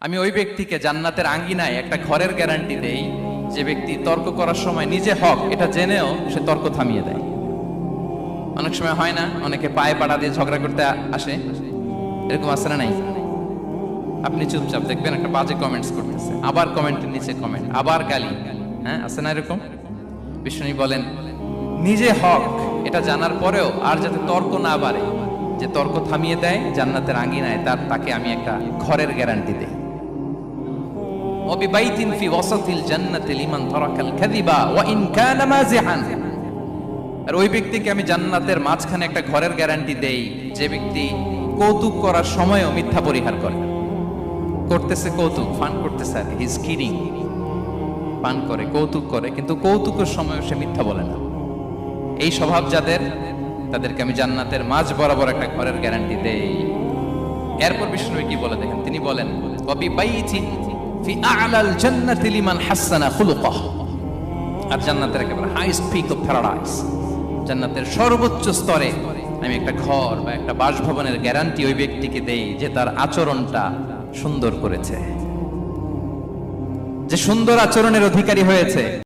আমি ওই ব্যক্তিকে জান্নাতের আঙ্গিনায় একটা ঘরের গ্যারান্টি দেই যে ব্যক্তি তর্ক করার সময় নিজে হক এটা জেনেও সে তর্ক থামিয়ে দেয়। অনেক সময় হয় না, অনেকে পায়ে পাড়া দিয়ে ঝগড়া করতে আসে, এরকম আছে না নাই? আপনি চুপচাপ দেখবেন একটা বাজে কমেন্টস করতেছে, আবার কমেন্টের নিচে কমেন্ট, আবার গালি, হ্যাঁ আছে না এরকম? বিষ্ণু বলেন নিজে হক এটা জানার পরেও আর যাতে তর্ক না বাড়ে, যে তর্ক থামিয়ে দেয় জান্নাতের আঙ্গিনায় তাকে আমি একটা ঘরের গ্যারান্টি দেই। ওয়াবিবাইতিন ফি ওয়াসাতিল জান্নাতি লিমান তারাকাল কাযিবা ওয়া ইন কানা মাযিহান। আর ওই ব্যক্তিকে আমি জান্নাতের মাঝখানে একটা ঘরের গ্যারান্টি দেই যে ব্যক্তি কৌতুক করার সময়ও মিথ্যা পরিহার করে। করতেছে কৌতুক, ফান করতেছে আর হি ইজ কিডিং, পান করে কৌতুক করে, কিন্তু কৌতুকের সময়ও সে মিথ্যা বলে না। এই স্বভাব যাদের, তাদেরকে আমি জান্নাতের মাঝ বরাবর একটা ঘরের গ্যারান্টি দেই। এরপর বিষ্ণু কি বলে দেখেন, তিনি বলেন ওয়াবিবাইতিন ফি আ'লাল জান্নাতি লিমান হাসানা খুলুকাহ। আর জান্নাতের একেবারে হাইস্ট পিক অফ প্যারাডাইস, জান্নাতের সর্বোচ্চ স্তরে আমি একটা ঘর বা একটা বাসভবনের গ্যারান্টি ওই ব্যক্তিকে দেই যে তার আচরণটা সুন্দর করেছে, যে সুন্দর আচরণের অধিকারী হয়েছে।